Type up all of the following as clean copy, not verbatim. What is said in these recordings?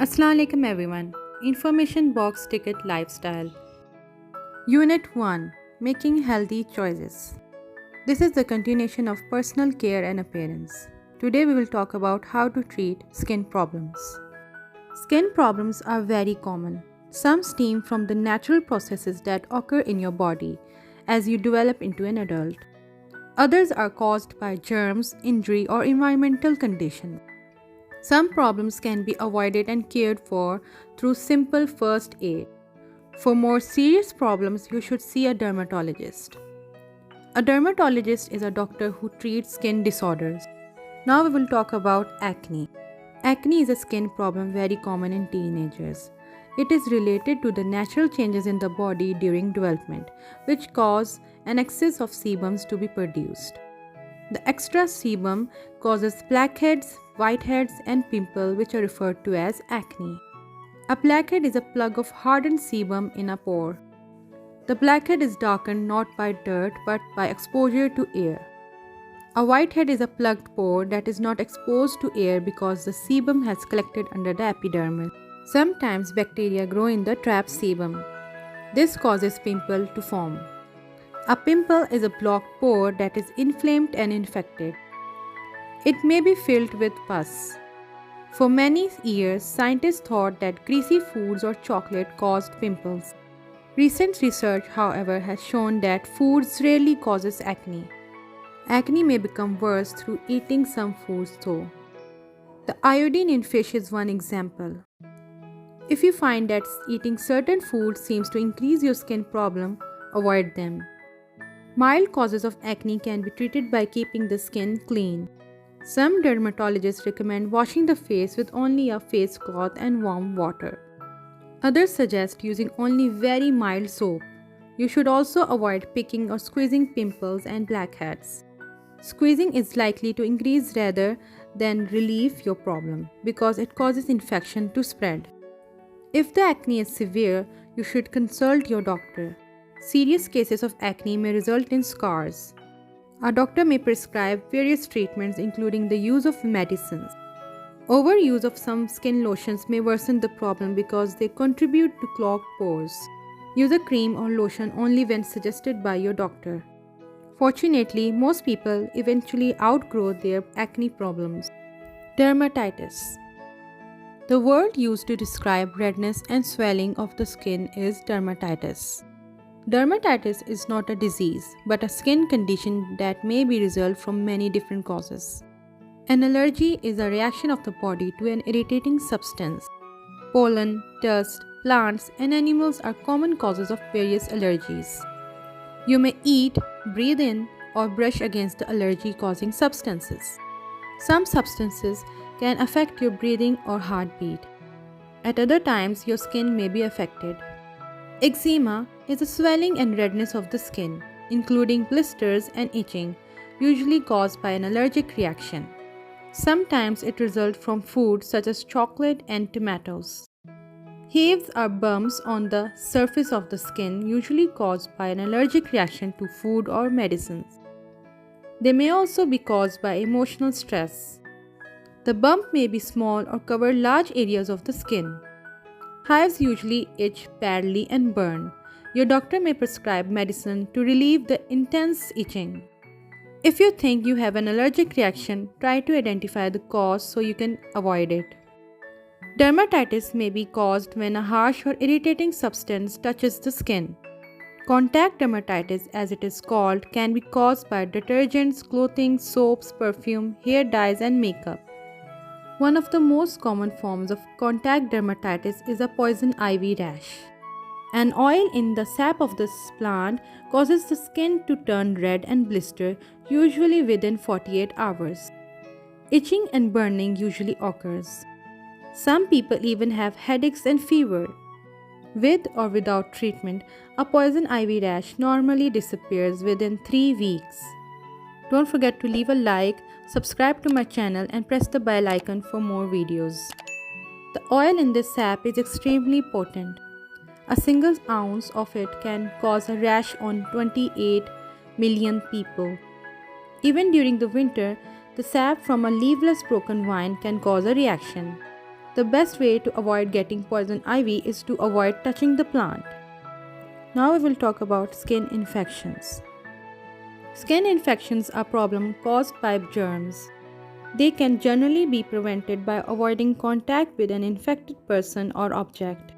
Assalamu alaikum everyone. Information Box Ticket Lifestyle. Unit 1, Making Healthy Choices. This is the continuation of personal care and appearance. Today we will talk about how to treat skin problems. Skin problems are very common. Some stem from the natural processes that occur in your body as you develop into an adult. Others are caused by germs, injury, or environmental conditions. Some problems can be avoided and cared for through simple first aid. For more serious problems, you should see a dermatologist. A dermatologist is a doctor who treats skin disorders. Now we will talk about acne. Acne is a skin problem very common in teenagers. It is related to the natural changes in the body during development, which cause an excess of sebums to be produced. The extra sebum causes blackheads, whiteheads, and pimples, which are referred to as acne. A blackhead is a plug of hardened sebum in a pore. The blackhead is darkened not by dirt but by exposure to air. A whitehead is a plugged pore that is not exposed to air because the sebum has collected under the epidermis. Sometimes bacteria grow in the trapped sebum. This causes pimple to form. A pimple is a blocked pore that is inflamed and infected. It may be filled with pus. For many years, scientists thought that greasy foods or chocolate caused pimples. Recent research, however, has shown that foods rarely causes acne. Acne may become worse through eating some foods though. The iodine in fish is one example. If you find that eating certain foods seems to increase your skin problem, avoid them. Mild causes of acne can be treated by keeping the skin clean. Some dermatologists recommend washing the face with only a face cloth and warm water. Others suggest using only very mild soap. You should also avoid picking or squeezing pimples and blackheads. Squeezing is likely to increase rather than relieve your problem because it causes infection to spread. If the acne is severe, you should consult your doctor. Serious cases of acne may result in scars. A doctor may prescribe various treatments including the use of medicines. Overuse of some skin lotions may worsen the problem because they contribute to clogged pores. Use a cream or lotion only when suggested by your doctor. Fortunately, most people eventually outgrow their acne problems. Dermatitis. The word used to describe redness and swelling of the skin is dermatitis. Dermatitis is not a disease, but a skin condition that may be result from many different causes. An allergy is a reaction of the body to an irritating substance. Pollen, dust, plants, and animals are common causes of various allergies. You may eat, breathe in, or brush against the allergy-causing substances. Some substances can affect your breathing or heartbeat. At other times, your skin may be affected. Eczema is a swelling and redness of the skin, including blisters and itching, usually caused by an allergic reaction. Sometimes it results from food such as chocolate and tomatoes. Hives are bumps on the surface of the skin, usually caused by an allergic reaction to food or medicines. They may also be caused by emotional stress. The bump may be small or cover large areas of the skin. Hives usually itch badly and burn. Your doctor may prescribe medicine to relieve the intense itching. If you think you have an allergic reaction, try to identify the cause so you can avoid it. Dermatitis may be caused when a harsh or irritating substance touches the skin. Contact dermatitis, as it is called, can be caused by detergents, clothing, soaps, perfume, hair dyes, and makeup. One of the most common forms of contact dermatitis is a poison ivy rash. An oil in the sap of this plant causes the skin to turn red and blister, usually within 48 hours. Itching and burning usually occurs. Some people even have headaches and fever. With or without treatment, a poison ivy rash normally disappears within 3 weeks. Don't forget to leave a like, subscribe to my channel and press the bell icon for more videos. The oil in this sap is extremely potent. A single ounce of it can cause a rash on 28 million people. Even during the winter, the sap from a leafless broken vine can cause a reaction. The best way to avoid getting poison ivy is to avoid touching the plant. Now we will talk about skin infections. Skin infections are a problem caused by germs. They can generally be prevented by avoiding contact with an infected person or object.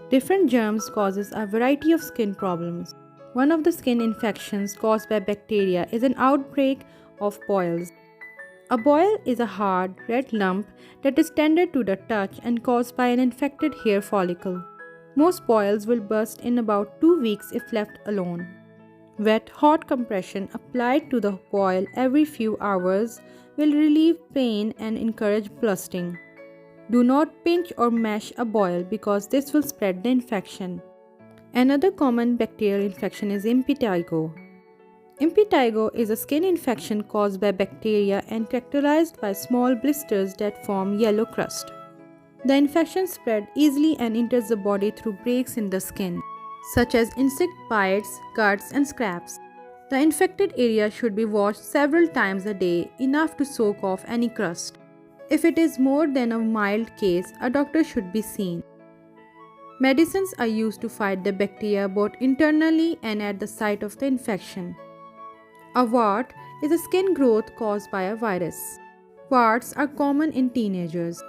Different germs causes a variety of skin problems. One of the skin infections caused by bacteria is an outbreak of boils. A boil is a hard, red lump that is tender to the touch and caused by an infected hair follicle. Most boils will burst in about 2 weeks if left alone. Wet, hot compression applied to the boil every few hours will relieve pain and encourage bursting. Do not pinch or mash a boil because this will spread the infection. Another common bacterial infection is impetigo. Impetigo is a skin infection caused by bacteria and characterized by small blisters that form yellow crust. The infection spreads easily and enters the body through breaks in the skin, such as insect bites, cuts, and scrapes. The infected area should be washed several times a day, enough to soak off any crust. If it is more than a mild case, a doctor should be seen. Medicines are used to fight the bacteria both internally and at the site of the infection. A wart is a skin growth caused by a virus. Warts are common in teenagers.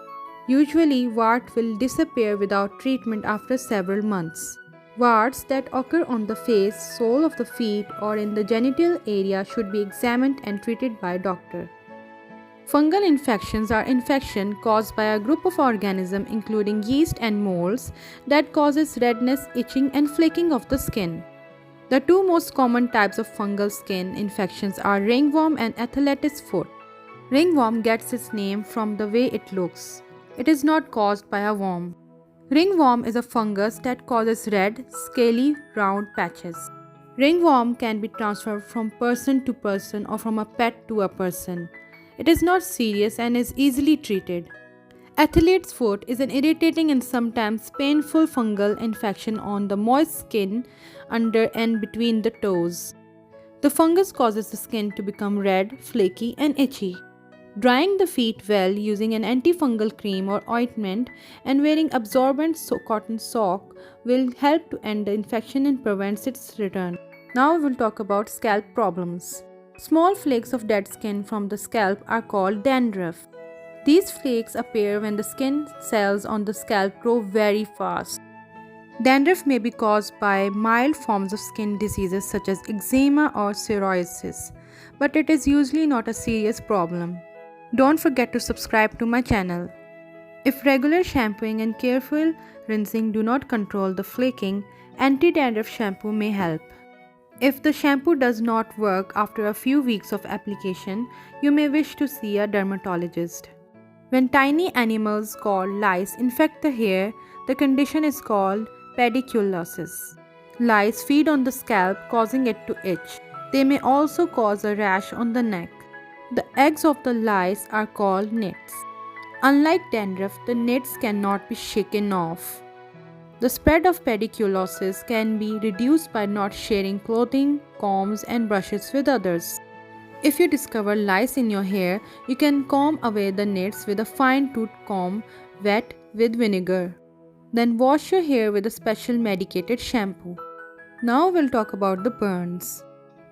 Usually, wart will disappear without treatment after several months. Warts that occur on the face, sole of the feet, or in the genital area should be examined and treated by a doctor. Fungal infections are infections caused by a group of organisms including yeast and molds that causes redness, itching, and flaking of the skin. The two most common types of fungal skin infections are ringworm and athlete's foot. Ringworm gets its name from the way it looks. It is not caused by a worm. Ringworm is a fungus that causes red, scaly, round patches. Ringworm can be transferred from person to person or from a pet to a person. It is not serious and is easily treated. Athlete's foot is an irritating and sometimes painful fungal infection on the moist skin under and between the toes. The fungus causes the skin to become red, flaky, and itchy. Drying the feet well using an antifungal cream or ointment and wearing absorbent cotton sock will help to end the infection and prevent its return. Now we will talk about scalp problems. Small flakes of dead skin from the scalp are called dandruff. These flakes appear when the skin cells on the scalp grow very fast. Dandruff may be caused by mild forms of skin diseases such as eczema or psoriasis, but it is usually not a serious problem. Don't forget to subscribe to my channel. If regular shampooing and careful rinsing do not control the flaking, anti-dandruff shampoo may help. If the shampoo does not work after a few weeks of application, you may wish to see a dermatologist. When tiny animals called lice infect the hair, the condition is called pediculosis. Lice feed on the scalp, causing it to itch. They may also cause a rash on the neck. The eggs of the lice are called nits. Unlike dandruff, the nits cannot be shaken off. The spread of pediculosis can be reduced by not sharing clothing, combs, and brushes with others. If you discover lice in your hair, you can comb away the nits with a fine-tooth comb wet with vinegar. Then wash your hair with a special medicated shampoo. Now we'll talk about the burns.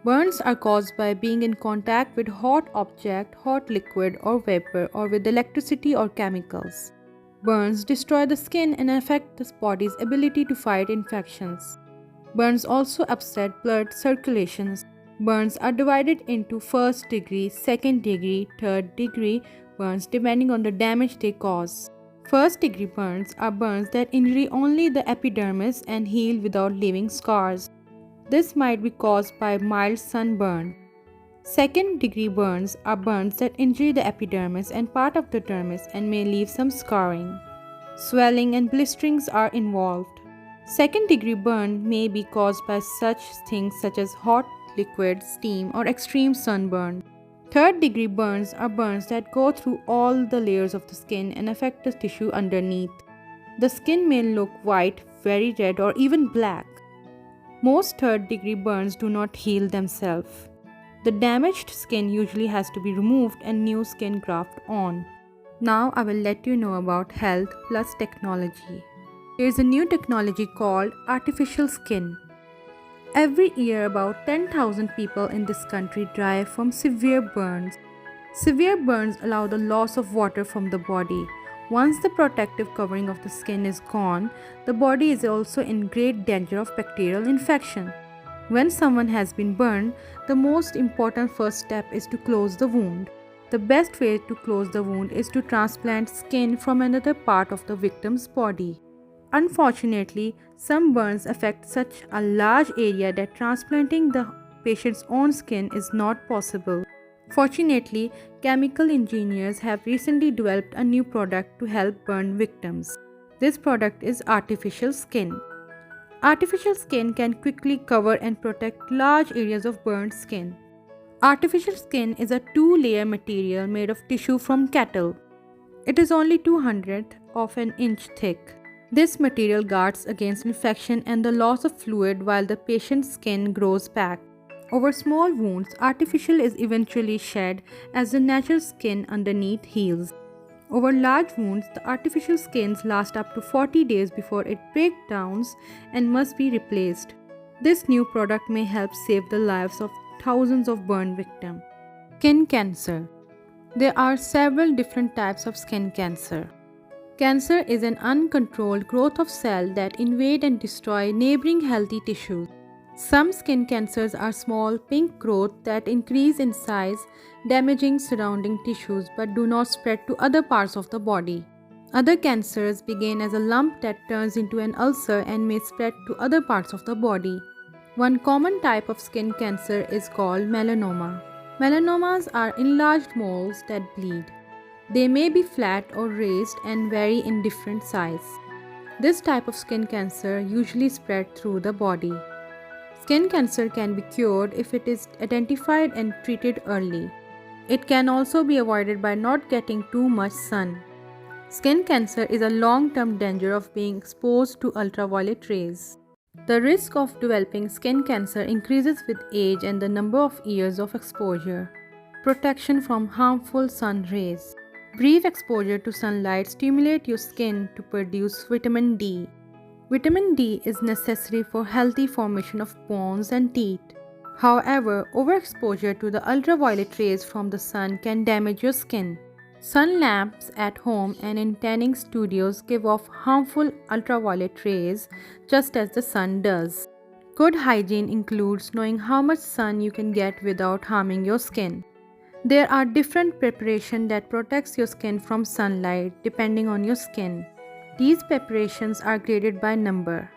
Burns are caused by being in contact with hot object, hot liquid or vapor, or with electricity or chemicals. Burns destroy the skin and affect the body's ability to fight infections. Burns also upset blood circulations. Burns are divided into first degree, second degree, third degree burns depending on the damage they cause. First degree burns are burns that injure only the epidermis and heal without leaving scars. This might be caused by mild sunburn. Second degree burns are burns that injure the epidermis and part of the dermis and may leave some scarring. Swelling and blisterings are involved. Second degree burn may be caused by such things such as hot liquid, steam, or extreme sunburn. Third degree burns are burns that go through all the layers of the skin and affect the tissue underneath. The skin may look white, very red, or even black. Most third degree burns do not heal themselves. The damaged skin usually has to be removed and new skin grafted on. Now I will let you know about health plus technology. There is a new technology called artificial skin. Every year, about 10,000 people in this country die from severe burns. Severe burns allow the loss of water from the body. Once the protective covering of the skin is gone, the body is also in great danger of bacterial infection. When someone has been burned, the most important first step is to close the wound. The best way to close the wound is to transplant skin from another part of the victim's body. Unfortunately, some burns affect such a large area that transplanting the patient's own skin is not possible. Fortunately, chemical engineers have recently developed a new product to help burn victims. This product is artificial skin. Artificial skin can quickly cover and protect large areas of burned skin. Artificial skin is a two-layer material made of tissue from cattle. It is only 200th of an inch thick. This material guards against infection and the loss of fluid while the patient's skin grows back. Over small wounds, artificial is eventually shed as the natural skin underneath heals. Over large wounds, the artificial skins last up to 40 days before it breaks down and must be replaced. This new product may help save the lives of thousands of burn victims. Skin cancer. There are several different types of skin cancer. Cancer is an uncontrolled growth of cells that invade and destroy neighboring healthy tissues. Some skin cancers are small pink growths that increase in size, damaging surrounding tissues but do not spread to other parts of the body. Other cancers begin as a lump that turns into an ulcer and may spread to other parts of the body. One common type of skin cancer is called melanoma. Melanomas are enlarged moles that bleed. They may be flat or raised and vary in different size. This type of skin cancer usually spread through the body. Skin cancer can be cured if it is identified and treated early. It can also be avoided by not getting too much sun. Skin cancer is a long-term danger of being exposed to ultraviolet rays. The risk of developing skin cancer increases with age and the number of years of exposure. Protection from harmful sun rays. Brief exposure to sunlight stimulates your skin to produce vitamin D. Vitamin D is necessary for healthy formation of bones and teeth. However, overexposure to the ultraviolet rays from the sun can damage your skin. Sun lamps at home and in tanning studios give off harmful ultraviolet rays just as the sun does. Good hygiene includes knowing how much sun you can get without harming your skin. There are different preparations that protects your skin from sunlight depending on your skin. These preparations are graded by number.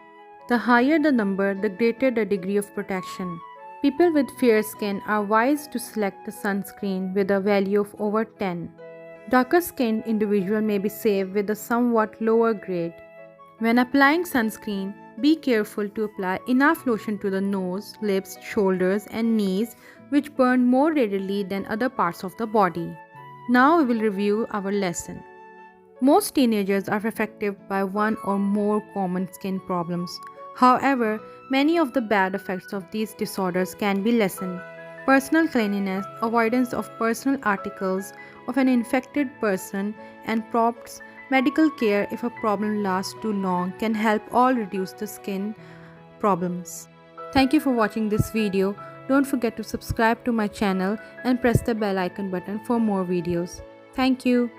The higher the number, the greater the degree of protection. People with fair skin are wise to select a sunscreen with a value of over 10. Darker-skinned individuals may be safe with a somewhat lower grade. When applying sunscreen, be careful to apply enough lotion to the nose, lips, shoulders, and knees, which burn more readily than other parts of the body. Now we will review our lesson. Most teenagers are affected by one or more common skin problems. However, many of the bad effects of these disorders can be lessened. Personal cleanliness, avoidance of personal articles of an infected person, and prompt medical care if a problem lasts too long can help all reduce the skin problems. Thank you for watching this video. Don't forget to subscribe to my channel and press the bell icon button for more videos. Thank you.